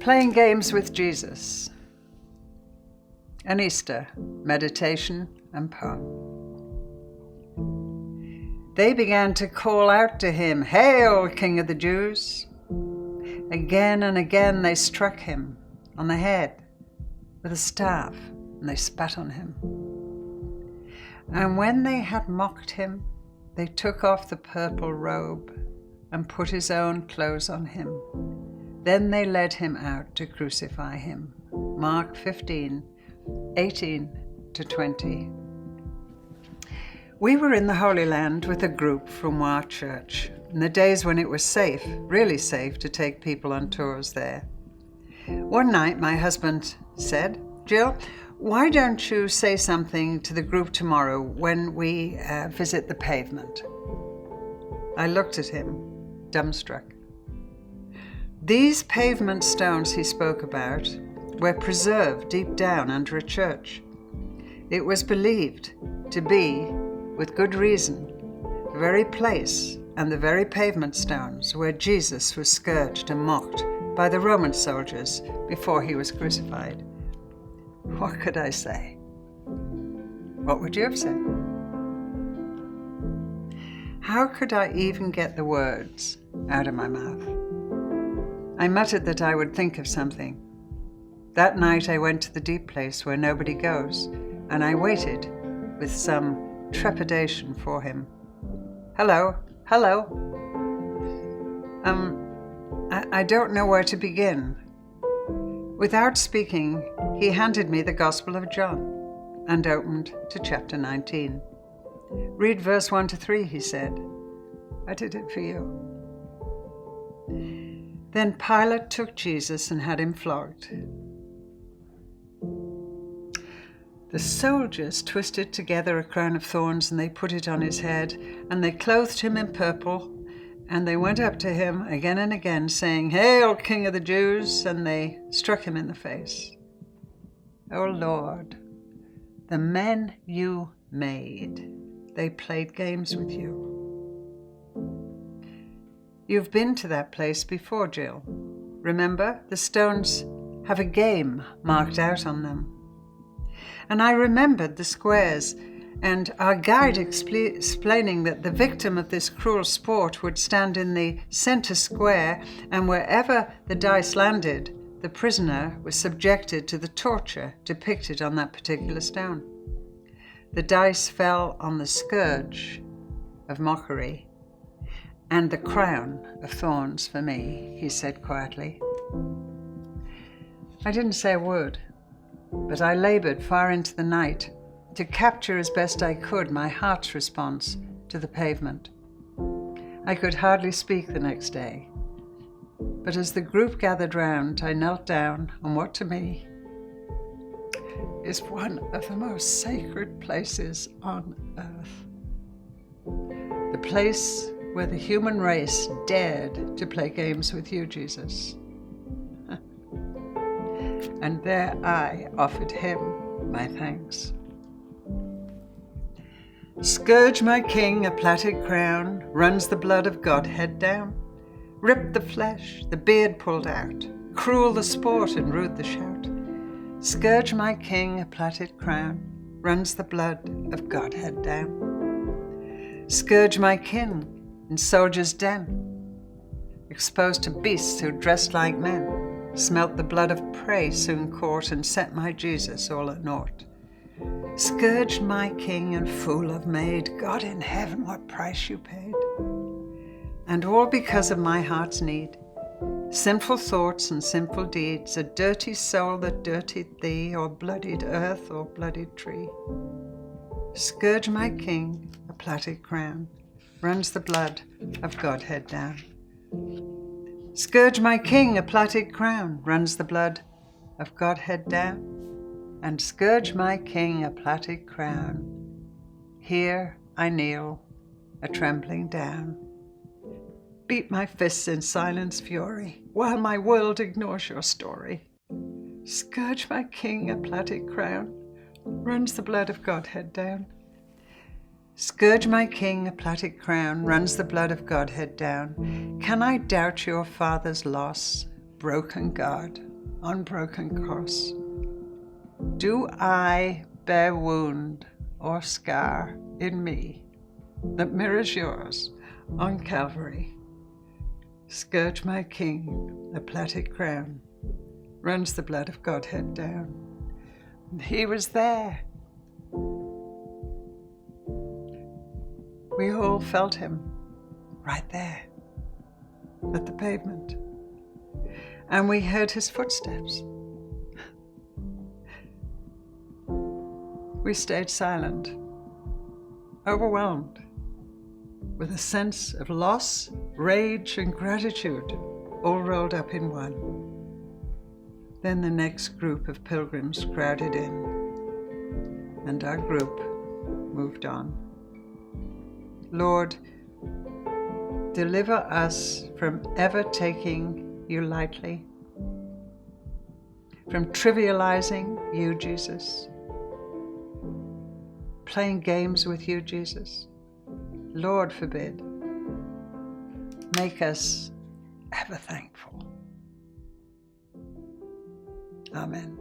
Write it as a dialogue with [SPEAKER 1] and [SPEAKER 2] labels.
[SPEAKER 1] Playing games with Jesus. An Easter meditation and poem. They began to call out to him, "Hail, King of the Jews!" Again and again they struck him on the head with a staff, and they spat on him. And when they had mocked him, they took off the purple robe and put his own clothes on him. Then they led him out to crucify him. Mark 15:18-20. We were in the Holy Land with a group from our church in the days when it was safe, really safe, to take people on tours there. One night my husband said, "Jill, why don't you say something to the group tomorrow when we visit the pavement?" I looked at him, dumbstruck. These pavement stones he spoke about were preserved deep down under a church. It was believed to be, with good reason, the very place and the very pavement stones where Jesus was scourged and mocked by the Roman soldiers before he was crucified. What could I say? What would you have said? How could I even get the words out of my mouth? I muttered that I would think of something. That night I went to the deep place where nobody goes, and I waited with some trepidation for him. Hello. I don't know where to begin. Without speaking, he handed me the Gospel of John and opened to chapter 19. "Read verse 1-3, he said. "I did it for you." Then Pilate took Jesus and had him flogged. The soldiers twisted together a crown of thorns, and they put it on his head, and they clothed him in purple, and they went up to him again and again, saying, "Hail, King of the Jews!" And they struck him in the face. "O Lord, the men you made, they played games with you." You've been to that place before, Jill. Remember, the stones have a game marked out on them. And I remembered the squares and our guide explaining that the victim of this cruel sport would stand in the center square, and wherever the dice landed, the prisoner was subjected to the torture depicted on that particular stone. The dice fell on the scourge of mockery and the crown of thorns for me, he said quietly. I didn't say a word, but I labored far into the night to capture as best I could my heart's response to the pavement. I could hardly speak the next day, but as the group gathered round, I knelt down on what to me is one of the most sacred places on earth. The place where the human race dared to play games with you, Jesus. And there I offered him my thanks. Scourge my king, a plaited crown, runs the blood of Godhead down. Ripped the flesh, the beard pulled out, cruel the sport and rude the shout. Scourge my king, a plaited crown, runs the blood of Godhead down. Scourge my kin in soldier's den, exposed to beasts who dressed like men, smelt the blood of prey soon caught, and set my Jesus all at naught. Scourged my king and fool of maid, God in heaven, what price you paid. And all because of my heart's need, sinful thoughts and sinful deeds, a dirty soul that dirtied thee, or bloodied earth or bloodied tree. Scourge my king, a plaited crown, runs the blood of Godhead down. Scourge my king, a plaited crown, runs the blood of Godhead down. And scourge my king, a plaited crown, here I kneel, a trembling down. Beat my fists in silence fury, while my world ignores your story. Scourge my king, a plaited crown, runs the blood of Godhead down. Scourge my king, a plaited crown, runs the blood of Godhead down. Can I doubt your father's loss, broken God, unbroken cross? Do I bear wound or scar in me that mirrors yours on Calvary? Scourge my King, a plaited crown, runs the blood of Godhead down. He was there. We all felt him right there at the pavement. And we heard his footsteps. We stayed silent, overwhelmed with a sense of loss, rage, and gratitude all rolled up in one. Then the next group of pilgrims crowded in, and our group moved on. Lord, deliver us from ever taking you lightly, from trivializing you, Jesus, playing games with you, Jesus. Lord forbid. Make us ever thankful. Amen.